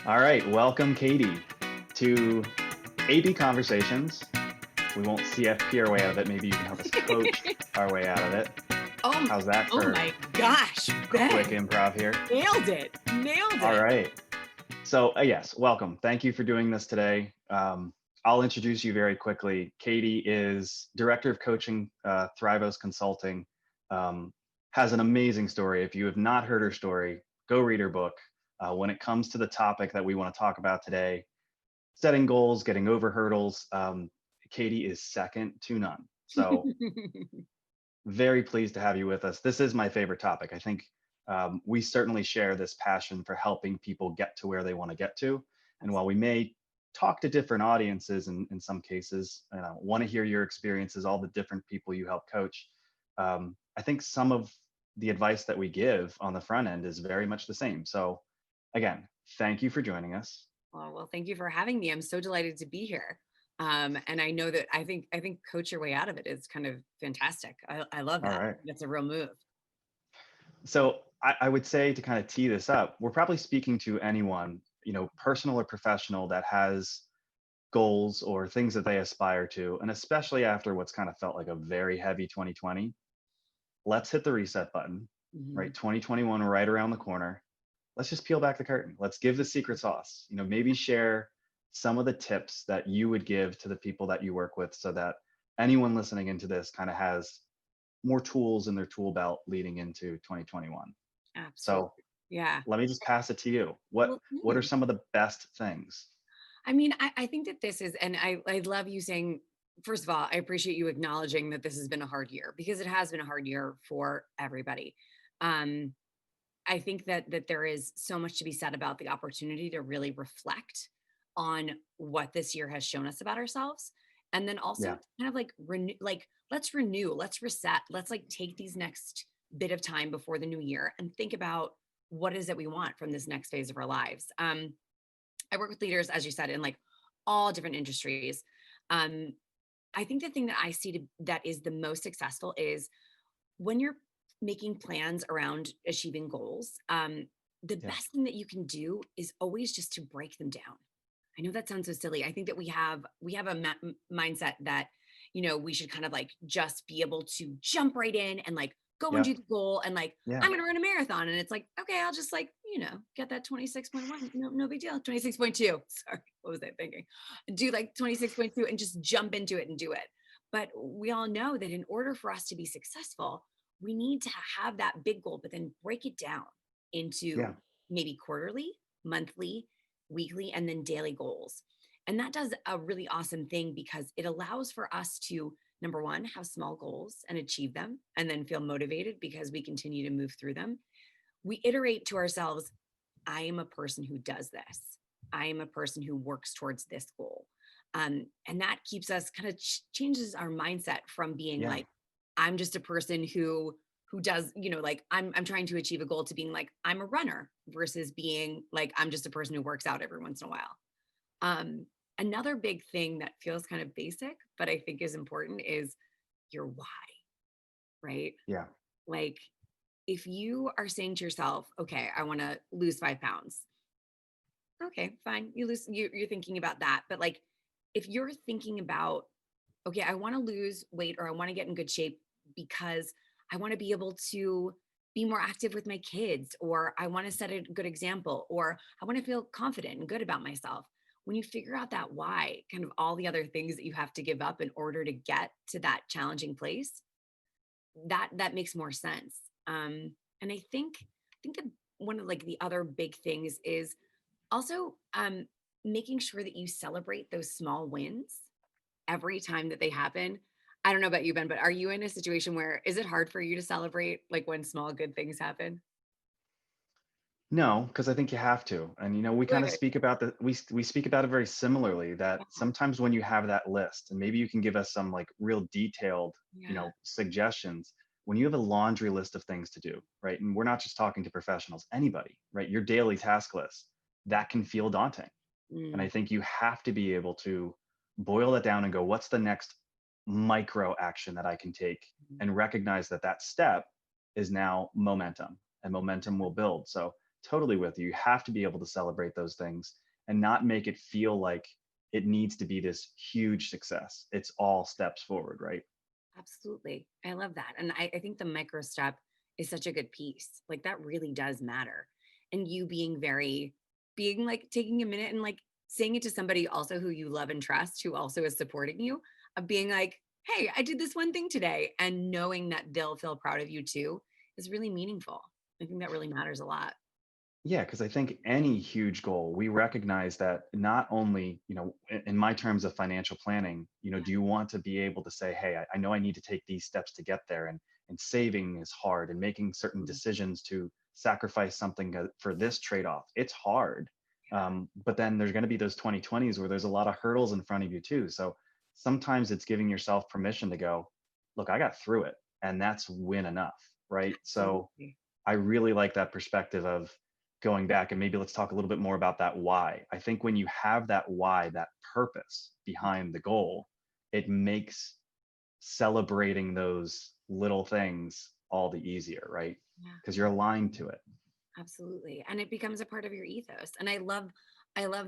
All right, welcome Katie to AB Conversations. We won't CFP our way out of it. Maybe you can help us coach our way out of it. Oh, How's that oh for my gosh, quick Ben, improv here? nailed it, nailed All it. right. So, yes, welcome. Thank you for doing this today. I'll introduce you very quickly. Katie is Director of Coaching, Thrivos Consulting, has an amazing story. If you have not heard her story, go read her book. When it comes to the topic that we want to talk about today, setting goals, getting over hurdles, Katie is second to none. So, very pleased to have you with us. This is my favorite topic. I think we certainly share this passion for helping people get to where they want to get to. And while we may talk to different audiences in some cases, want to hear your experiences, all the different people you help coach, I think some of the advice that we give on the front end is very much the same. So, again, thank you for joining us. Well, thank you for having me. I'm so delighted to be here. And I know that I think coach your way out of it is kind of fantastic. I love All that. right. That's a real move. So I would say to kind of tee this up, we're probably speaking to anyone, personal or professional, that has goals or things that they aspire to. And especially after what's kind of felt like a very heavy 2020, let's hit the reset button, Mhm. right? 2021 right around the corner. Let's just peel back the curtain. Let's give the secret sauce. Maybe share some of the tips that you would give to the people that you work with so that anyone listening into this kind of has more tools in their tool belt leading into 2021. So Absolutely. Yeah. let me just pass it to you. What Well, what are some of the best things? I mean, I think that this is, and I love you saying, first of all, I appreciate you acknowledging that this has been a hard year because it has been a hard year for everybody. Um, I think that there is so much to be said about the opportunity to really reflect on what this year has shown us about ourselves. And then also Yeah, kind of like renew, let's reset, let's like take these next bit of time before the new year and think about what is it we want from this next phase of our lives. I work with leaders, as you said, in like all different industries. Um, I think the thing that I see that is the most successful is when you're making plans around achieving goals, the yeah, best thing that you can do is always just to break them down. I know that sounds so silly. I think that we have a mindset that we should kind of like just be able to jump right in and like go and yeah, do the goal and like yeah, I'm going to run a marathon and it's like okay, I'll just like get that 26.1, no big deal. 26.2. Sorry, what was I thinking? Do like 26.2 and just jump into it and do it. But we all know that in order for us to be successful, we need to have that big goal, but then break it down yeah, into maybe quarterly, monthly, weekly, and then daily goals. And that does a really awesome thing because it allows for us to, number one, have small goals and achieve them, and then feel motivated because we continue to move through them. We iterate to ourselves, I am a person who does this. I am a person who works towards this goal. And that keeps us kind of changes our mindset from being yeah, like, I'm just a person who does, like I'm trying to achieve a goal to being like, I'm a runner versus being like, I'm just a person who works out every once in a while. Um, Another big thing that feels kind of basic, but I think is important is your why, right? yeah, Like if you are saying to yourself, okay, I want to lose 5 pounds. Okay, fine. You're thinking about that. But like if you're thinking about, okay, I want to lose weight or I want to get in good shape because I want to be able to be more active with my kids, or I want to set a good example, or I want to feel confident and good about myself. When you figure out that why, kind of all the other things that you have to give up in order to get to that challenging place, that makes more sense. And I think that one of like the other big things is also making sure that you celebrate those small wins every time that they happen. I don't know about you, Ben, but are you in a situation where is it hard for you to celebrate like when small good things happen? no, because I think you have to. And we kind of Good. speak about we speak about it very similarly. That sometimes when you have that list, and maybe you can give us some like real detailed, Yeah. suggestions. When you have a laundry list of things to do, right? And we're not just talking to professionals, anybody, right? Your daily task list that can feel daunting. And I Mm, think you have to be able to boil it down and go, what's the next micro action that I can take, mm, and recognize that that step is now momentum, and momentum will build. So totally with you. You have to be able to celebrate those things and not make it feel like it needs to be this huge success. It's all steps forward, right? Absolutely. I love that. And I think the micro step is such a good piece. Like that really does matter. And you being like taking a minute and like saying it to somebody also who you love and trust, who also is supporting you, of being like, hey, I did this one thing today. And knowing that they'll feel proud of you too is really meaningful. I think that really matters a lot. Yeah, because I think any huge goal, we recognize that not only, in my terms of financial planning, Yeah. do you want to be able to say, hey, I know I need to take these steps to get there, and saving is hard, and making certain Mhm. decisions to sacrifice something for this trade-off, it's hard. But then there's going to be those 2020s where there's a lot of hurdles in front of you too. So sometimes it's giving yourself permission to go, look, I got through it, and that's win enough, right? So Absolutely. I really like that perspective of going back, and maybe let's talk a little bit more about that why. I think when you have that why, that purpose behind the goal, it makes celebrating those little things all the easier, right? Yeah. Because you're aligned to it. Absolutely. And it becomes a part of your ethos. And I love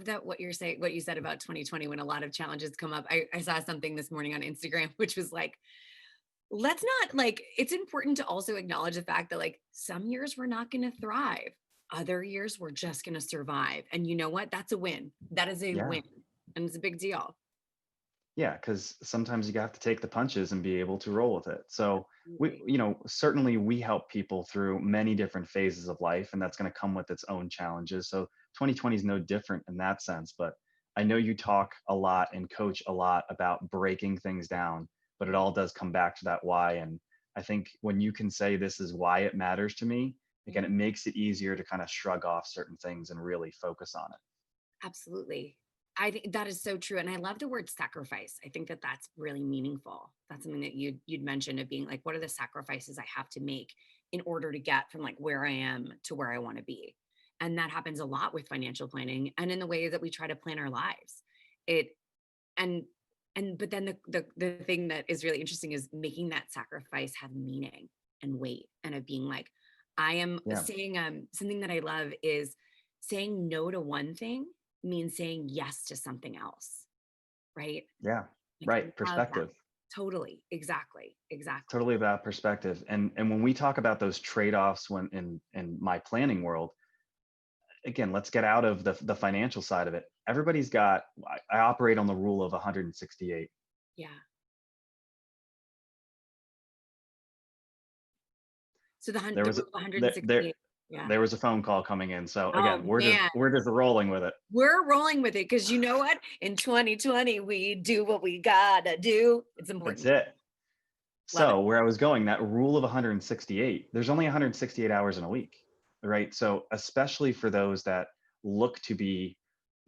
that what you're saying, what you said about 2020 when a lot of challenges come up. I saw something this morning on Instagram, which was like, let's not like, it's important to also acknowledge the fact that like some years we're not going to thrive. Other years we're just going to survive. And you know what? That's a win. That is a Yeah. win. And it's a big deal. Yeah, because sometimes you have to take the punches and be able to roll with it. So we, Absolutely. certainly we help people through many different phases of life, and that's going to come with its own challenges. So 2020 is no different in that sense. But I know you talk a lot and coach a lot about breaking things down, but it Yeah. all does come back to that why. And I think when you can say this is why it matters to me, again, Yeah. it makes it easier to kind of shrug off certain things and really focus on it. Absolutely. I think that is so true. And I love the word sacrifice. I think that that's really meaningful. That's something that you'd mentioned of being like, what are the sacrifices I have to make in order to get from like where I am to where I want to be? And that happens a lot with financial planning and in the way that we try to plan our lives. It and but then the thing that is really interesting is making that sacrifice have meaning and weight and of being like, I am Yeah. saying something that I love is saying no to one thing means saying yes to something else, right? Yeah. Like Right. I love that. Perspective. Totally. Exactly. Exactly. Totally about perspective. And when we talk about those trade-offs when in my planning world, again, let's get out of the financial side of it. Everybody's got, I operate on the rule of 168. Yeah. So There the was a, rule of there, there 168. Yeah. there was a phone call coming in. So Oh again, man. we're just rolling with it. We're rolling with it because you know what? In 2020, we do what we gotta do. It's That's important. it. Love it. So where I was going, that rule of 168, there's only 168 hours in a week, right? So especially for those that look to be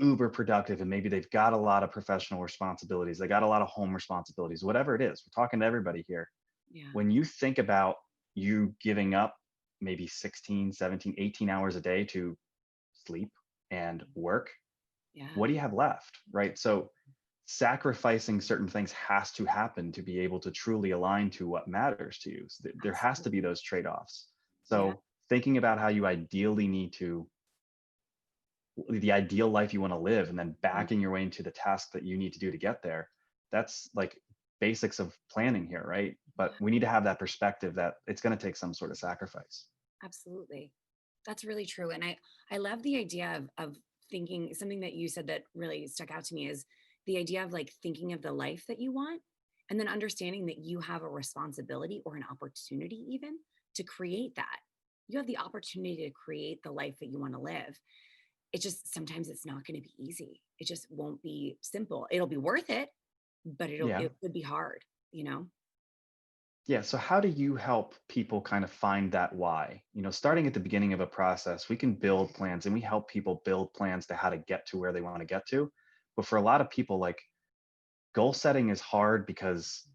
uber productive, and maybe they've got a lot of professional responsibilities, they got a lot of home responsibilities, whatever it is, we're talking to everybody here. Yeah. When you think about you giving up maybe 16, 17, 18 hours a day to sleep and work, Yeah. what do you have left, right? So sacrificing certain things has to happen to be able to truly align to what matters to you. So there has to be Absolutely. those trade-offs. Yeah. So thinking about how you ideally need to, the ideal life you want to live, and then Mhm. backing your way into the task that you need to do to get there, that's like basics of planning here, right? But Yeah. we need to have that perspective that it's going to take some sort of sacrifice. Absolutely. That's really true. And I love the idea of thinking something that you said that really stuck out to me is the idea of like thinking of the life that you want and then understanding that you have a responsibility or an opportunity even to create that. You have the opportunity to create the life that you want to live. It just sometimes it's not going to be easy. It just won't be simple. It'll be worth it, but Yeah. it could be hard, you know? Yeah. So how do you help people kind of find that why? Starting at the beginning of a process, we can build plans and we help people build plans to how to get to where they want to get to. But for a lot of people, like, goal setting is hard because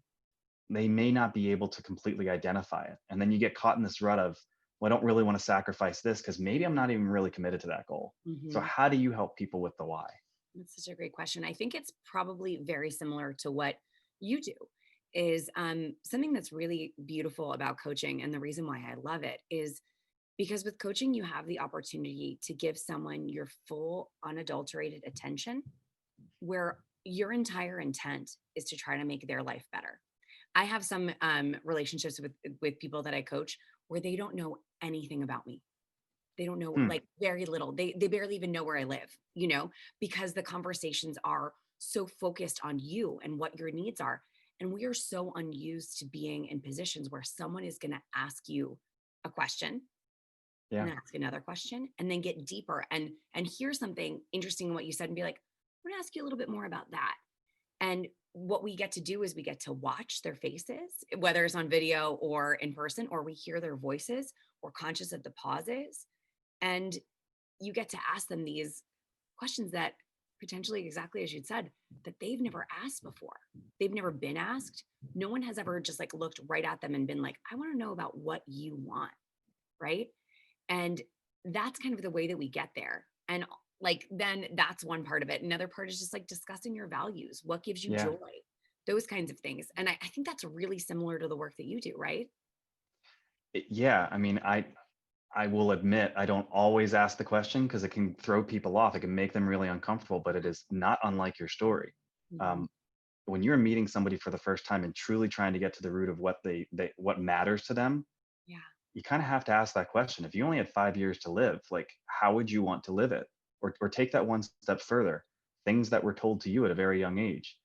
they may not be able to completely identify it. And then you get caught in this rut of, well, I don't really want to sacrifice this because maybe I'm not even really committed to that goal. So Mhm. how do you help people with the why? That's such a great question. I think it's probably very similar to what you do. Is something that's really beautiful about coaching, and the reason why I love it is Because with coaching, you have the opportunity to give someone your full, unadulterated attention, where your entire intent is to try to make their life better. I have some relationships with people that I coach where they don't know anything about me. They don't know, Hmm. like, very little. They barely even know where I live, because the conversations are so focused on you and what your needs are. And we are so unused to being in positions where someone is going to ask you a question and Yeah. then ask another question and then get deeper and hear something interesting in what you said and be like, I'm going to ask you a little bit more about that. And what we get to do is we get to watch their faces, whether it's on video or in person, or we hear their voices. We're conscious of the pauses. And you get to ask them these questions that potentially, exactly as you'd said, that they've never asked before. They've never been asked. No one has ever just like looked right at them and been like, I want to know about what you want. Right. And that's kind of the way that we get there. And like, then that's one part of it. Another part is just like discussing your values, what gives you Yeah. joy, those kinds of things. And I think that's really similar to the work that you do, right? Yeah. I mean, I will admit I don't always ask the question because it can throw people off. It can make them really uncomfortable, but it is not unlike your story. Mhm. Um, when you're meeting somebody for the first time and truly trying to get to the root of what what matters to them, Yeah. you kind of have to ask that question. If you only had 5 years to live, like how would you want to live it? Or take that one step further. Things that were told to you at a very young age.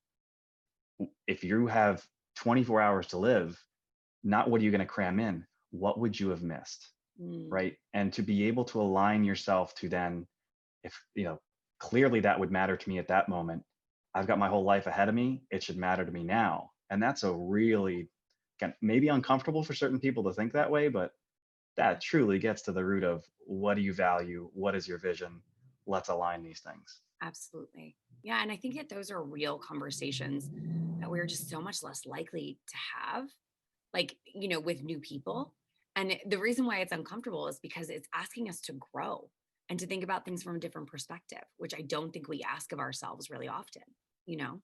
If you have 24 hours to live, not what are you going to cram in? What would you have missed? Mm, Right. And to be able to align yourself to then, if, clearly that would matter to me at that moment. I've got my whole life ahead of me. It should matter to me now. And that's a really, maybe uncomfortable for certain people to think that way, but yeah. that truly gets to the root of what do you value? What is your vision? Let's align these things. Absolutely. Yeah. And I think that those are real conversations that we're just so much less likely to have, like, with new people. And the reason why it's uncomfortable is because it's asking us to grow and to think about things from a different perspective, which I don't think we ask of ourselves really often, you know?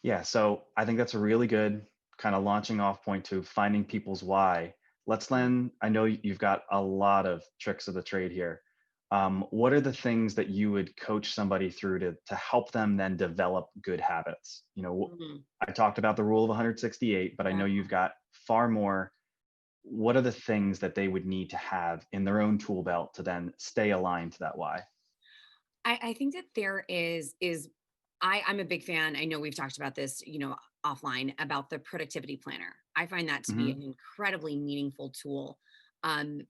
Yeah. So I think that's a really good kind of launching off point to finding people's why. Let's Mm. then, I know you've got a lot of tricks of the trade here. What are the things that you would coach somebody through to help them then develop good habits? Mm. I talked about the rule of 168, but I Yeah. know you've got far more. What are the things that they would need to have in their own tool belt to then stay aligned to that why? I think that there is I'm a big fan. I know we've talked about this, offline about the productivity planner. I find that to be Hmm. an incredibly meaningful tool.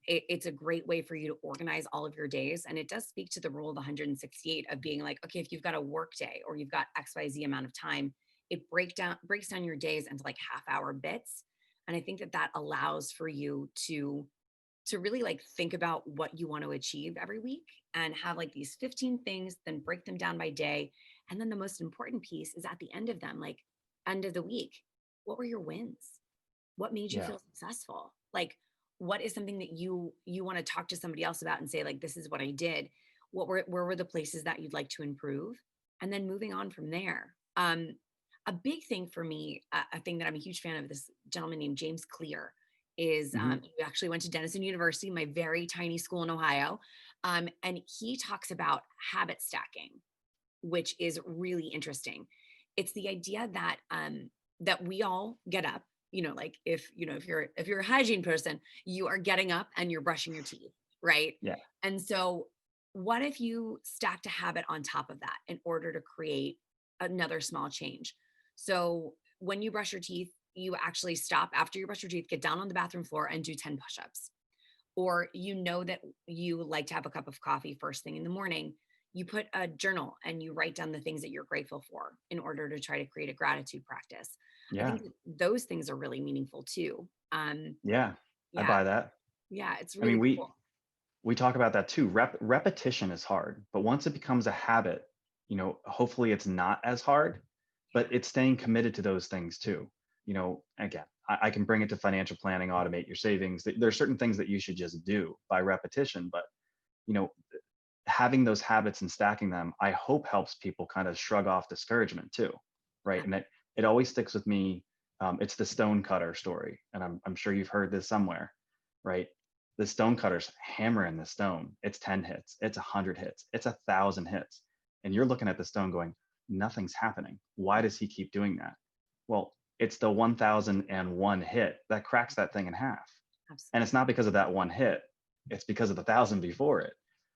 It's a great way for you to organize all of your days. And it does speak to the rule of 168 of being like, okay, if you've got a work day or you've got XYZ amount of time, it breaks down your days into like half-hour bits. And I think that that allows for you to really like think about what you want to achieve every week and have like these 15 things, then break them down by day. And then the most important piece is at the end of them, like end of the week, what were your wins? What made you Yeah. feel successful? Like, what is something that you want to talk to somebody else about and say, like, this is what I did? Where were the places that you'd like to improve? And then moving on from there. A big thing for me, a thing that I'm a huge fan of, this gentleman named James Clear, is Hmm. he actually went to Denison University, my very tiny school in Ohio. And he talks about habit stacking, which is really interesting. It's the idea that that we all get up, like if you're a hygiene person, you are getting up and you're brushing your teeth, right? Yeah. And so what if you stacked a habit on top of that in order to create another small change? So when you brush your teeth, you actually stop after you brush your teeth, get down on the bathroom floor and do 10 push-ups. Or that you like to have a cup of coffee first thing in the morning, you put a journal and you write down the things that you're grateful for in order to try to create a gratitude practice. I Yeah. think that those things are really meaningful too. Yeah. I Yeah, buy that. yeah, it's I mean, really we cool. we talk about that too. Repetition is hard, but once it becomes a habit, hopefully it's not as hard, but it's staying committed to those things too. Again, I can bring it to financial planning, automate your savings. There are certain things that you should just do by repetition, but you know, having those habits and stacking them, I hope helps people kind of shrug off discouragement too, right? Yeah. And it always sticks with me. It's the stone cutter story, and I'm sure you've heard this somewhere, right? the stone cutter's hammering the stone. It's 10 hits, it's 100 hits, it's 1,000 hits. And you're looking at the stone going, nothing's happening. Why does he keep doing that? Well, it's the 1001 hit that cracks that thing in half. And Absolutely. it's not because of that one hit, it's because of the 1,000 before it,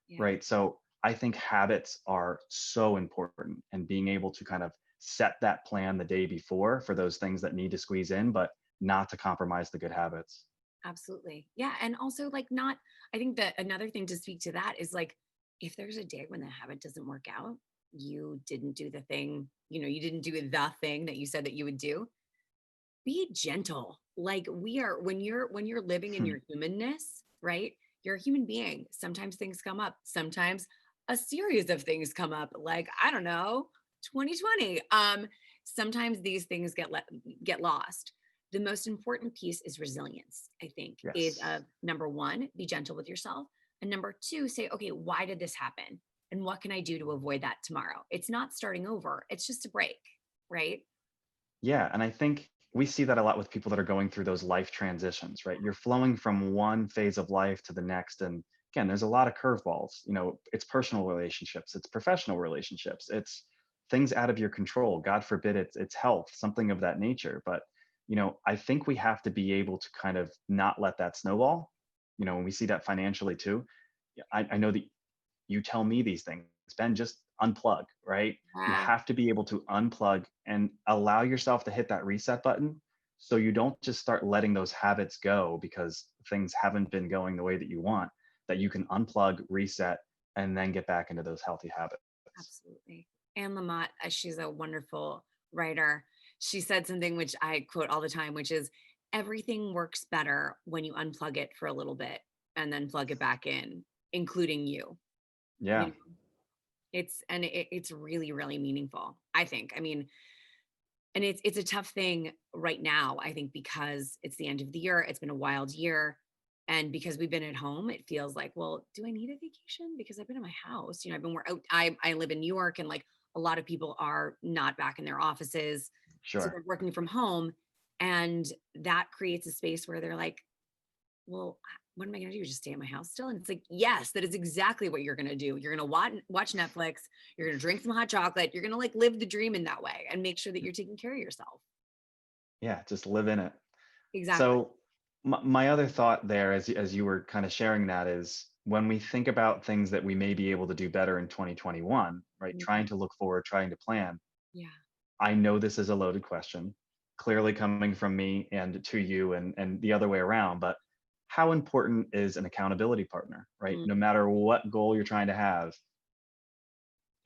Yeah. right? So I think habits are so important, and being able to kind of set that plan the day before for those things that need to squeeze in, but not to compromise the good habits. Absolutely. Yeah. And also, like, not, I think that another thing to speak to that is like, if there's a day when the habit doesn't work out, you didn't do the thing, you didn't do the thing that you said that you would do, be gentle. Like, when you're living in Hmm. your humanness, right? You're a human being. Sometimes things come up. Sometimes a series of things come up, like, I don't know, 2020. Sometimes these things get lost. The most important piece is resilience, I think, is Yes. number one, be gentle with yourself. And number two, say, okay, why did this happen? And what can I do to avoid that tomorrow? It's not starting over, it's just a break, right? Yeah. And I think we see that a lot with people that are going through those life transitions, right? You're flowing from one phase of life to the next. And again, there's a lot of curveballs. It's personal relationships, it's professional relationships, it's things out of your control. God forbid it's health, something of that nature. But, I think we have to be able to kind of not let that snowball. When we see that financially too. Yeah, I know that you tell me these things, Ben, just unplug, right? You Yeah. have to be able to unplug and allow yourself to hit that reset button, so you don't just start letting those habits go because things haven't been going the way that you want, that you can unplug, reset, and then get back into those healthy habits. Absolutely. Anne Lamott, she's a wonderful writer. She said something which I quote all the time, which is everything works better when you unplug it for a little bit and then plug it back in, including you. You Yeah. know, it's really, really meaningful, I think. I mean, and it's a tough thing right now, I think, because it's the end of the year. It's been a wild year. And because we've been at home, it feels like, well, do I need a vacation? Because I've been in my house. I've been where I live in New York, and like a lot of people are not back in their offices. So Sure. they're working from home. And that creates a space where they're like, well, what am I going to do? Just stay at my house still? And it's like, yes, that is exactly what you're going to do. You're going to watch Netflix. You're going to drink some hot chocolate. You're going to like live the dream in that way and make sure that you're taking care of yourself. Yeah, just live in it. Exactly. So my other thought there, as you were kind of sharing that, is when we think about things that we may be able to do better in 2021, right? Mhm. Trying to look forward, trying to plan. Yeah. I know this is a loaded question, clearly coming from me and to you, and the other way around, but how important is an accountability partner, right? Mm. No matter what goal you're trying to have,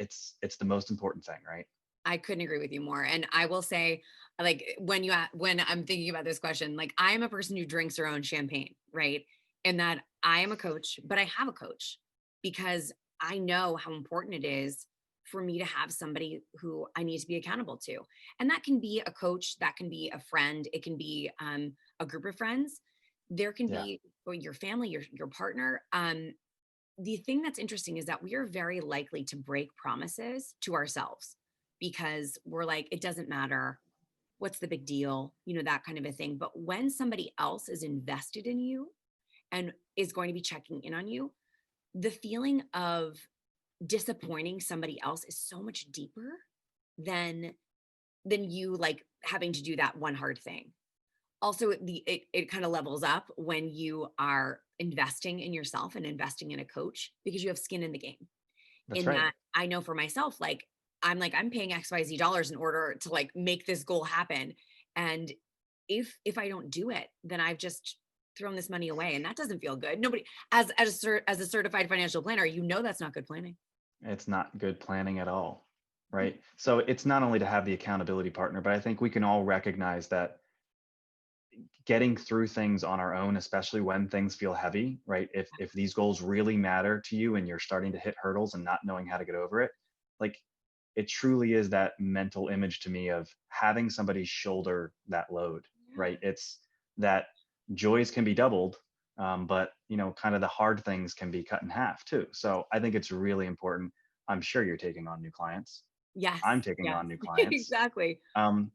it's the most important thing, right? I couldn't agree with you more. And I will say, like, when I'm thinking about this question, like, I'm a person who drinks her own champagne, right? And that I am a coach, but I have a coach because I know how important it is for me to have somebody who I need to be accountable to. And that can be a coach, that can be a friend, it can be a group of friends, there can Yeah. be or your family, your partner. The thing that's interesting is that we are very likely to break promises to ourselves because we're like, it doesn't matter. What's the big deal? That kind of a thing. But when somebody else is invested in you and is going to be checking in on you, the feeling of disappointing somebody else is so much deeper than you like having to do that one hard thing. Also, it kind of levels up when you are investing in yourself and investing in a coach because you have skin in the game. That's In right. that, I know for myself, like I'm paying XYZ dollars in order to like make this goal happen. And if I don't do it, then I've just thrown this money away. And that doesn't feel good. Nobody, as a certified financial planner, that's not good planning. It's not good planning at all, right? So it's not only to have the accountability partner, but I think we can all recognize that getting through things on our own, especially when things feel heavy, right? If these goals really matter to you and you're starting to hit hurdles and not knowing how to get over it, like, it truly is that mental image to me of having somebody shoulder that load, Yeah. right? It's that joys can be doubled, but kind of the hard things can be cut in half too. So I think it's really important. I'm sure you're taking on new clients. Yes. I'm taking Yes. on new clients. Exactly. Um,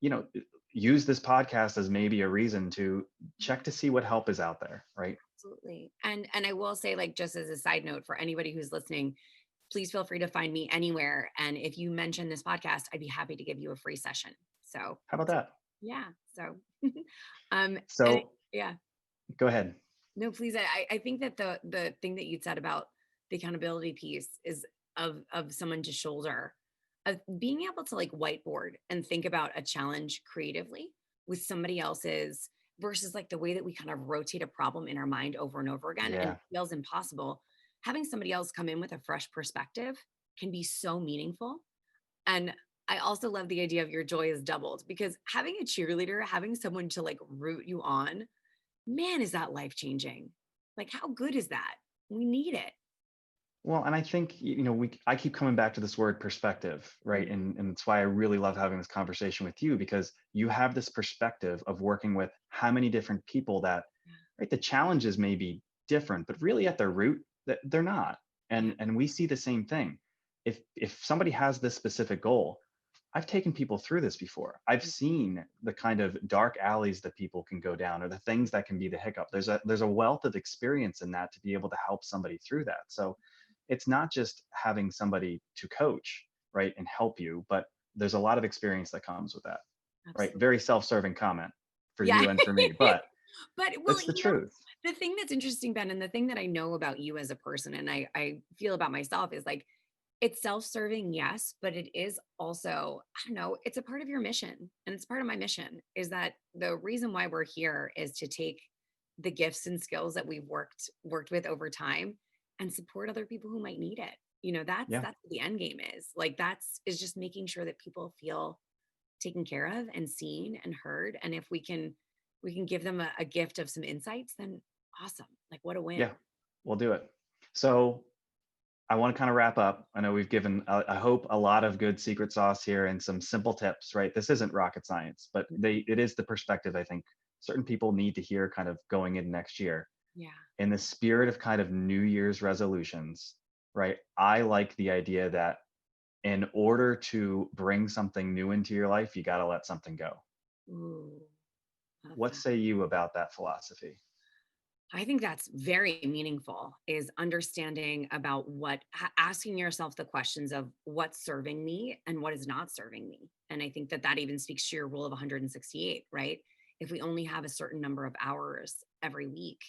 you know, use this podcast as maybe a reason to check to see what help is out there, right? Absolutely. And I will say, like, just as a side note for anybody who's listening, please feel free to find me anywhere. And if you mention this podcast, I'd be happy to give you a free session. So How about that? yeah. So um and So yeah. go ahead. No, please. I think that the thing that you said about the accountability piece is of someone to shoulder, of being able to like whiteboard and think about a challenge creatively with somebody else's versus like the way that we kind of rotate a problem in our mind over and over again and it Yeah. feels impossible. Having somebody else come in with a fresh perspective can be so meaningful. And I also love the idea of your joy is doubled because having a cheerleader, having someone to like root you on, man, is that life changing. Like, how good is that? We need it. Well, and I think, I keep coming back to this word perspective, right? Mm, And it's why I really love having this conversation with you, because you have this perspective of working with how many different people that, right? The challenges may be different, but really at their root, that they're not. yeah. And we see the same thing. If somebody has this specific goal, I've taken people through this before. I've Mm, seen the kind of dark alleys that people can go down, or the things that can be the hiccup. There's a wealth of experience in that to be able to help somebody through that. So it's not just having somebody to coach, right, and help you, but there's a lot of experience that comes with that, right? absolutely. Very self-serving comment for Yeah. you and for me, but But well, it's the you know, truth. the thing that's interesting, Ben, and the thing that I know about you as a person and I feel about myself is like it's self-serving, yes, but it is also, I don't know, it's a part of your mission. And it's part of my mission is that the reason why we're here is to take the gifts and skills that we've worked with over time and support other people who might need it. You know, Yeah. that's what the end game is. Like that's is just making sure that people feel taken care of and seen and heard. And if we can give them a gift of some insights, then awesome. Like what a win. Yeah, we'll do it. So I want to kind of wrap up. I know we've given, I hope, a lot of good secret sauce here and some simple tips, right? This isn't rocket science, but it is the perspective I think certain people need to hear kind of going in next year. Yeah. In the spirit of kind of New Year's resolutions, right? I like the idea that in order to bring something new into your life, you got to let something go. Ooh, love What that. say you about that philosophy? I think that's very meaningful is understanding about asking yourself the questions of what's serving me and what is not serving me. And I think that that even speaks to your rule of 168, right? If we only have a certain number of hours every week,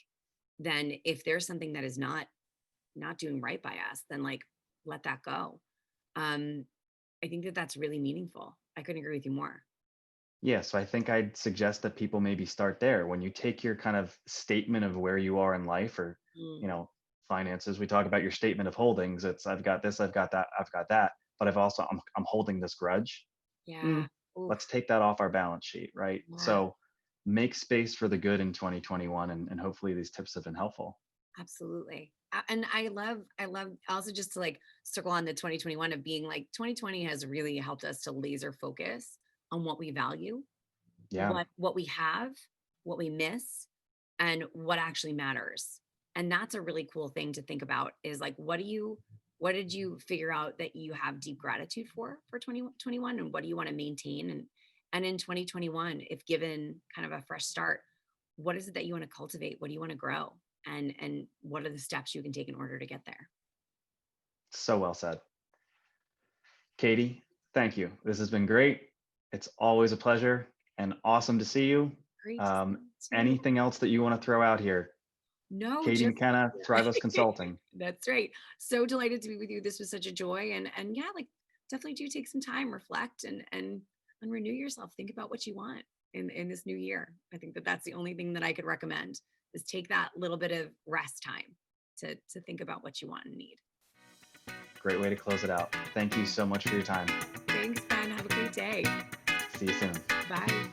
then if there's something that is not doing right by us, then like let that go. Um, I think that that's really meaningful. I couldn't agree with you more. Yeah, so I think I'd suggest that people maybe start there. When you take your kind of statement of where you are in life, or, Mm, you know, finances, we talk about your statement of holdings. It's I've got this, I've got that, I've got that, but I'm holding this grudge. yeah. Mm, Oof. let's take that off our balance sheet, right? Yeah. So make space for the good in 2021, and hopefully these tips have been helpful. Absolutely. And I love also just to like circle on the 2021 of being like 2020 has really helped us to laser focus on what we value, Yeah, what we have, what we miss, and what actually matters. And that's a really cool thing to think about is like what did you figure out that you have deep gratitude for 2021 and what do you want to maintain and in 2021 if given kind of a fresh start, what is it that you want to cultivate? What do you want to grow? And what are the steps you can take in order to get there? so well said. Katie, thank you. This has been great. It's always a pleasure and awesome to see you. Great to see Um, you too. anything else that you want to throw out here? No, Katie just McKenna, Thrivos Consulting. that's right. So delighted to be with you. This was such a joy. And yeah, like definitely do take some time, reflect and renew yourself. Think about what you want in this new year. I think that that's the only thing that I could recommend is take that little bit of rest time to think about what you want and need. Great way to close it out. Thank you so much for your time. Thanks, Ben. Have a great day. See you soon. Bye.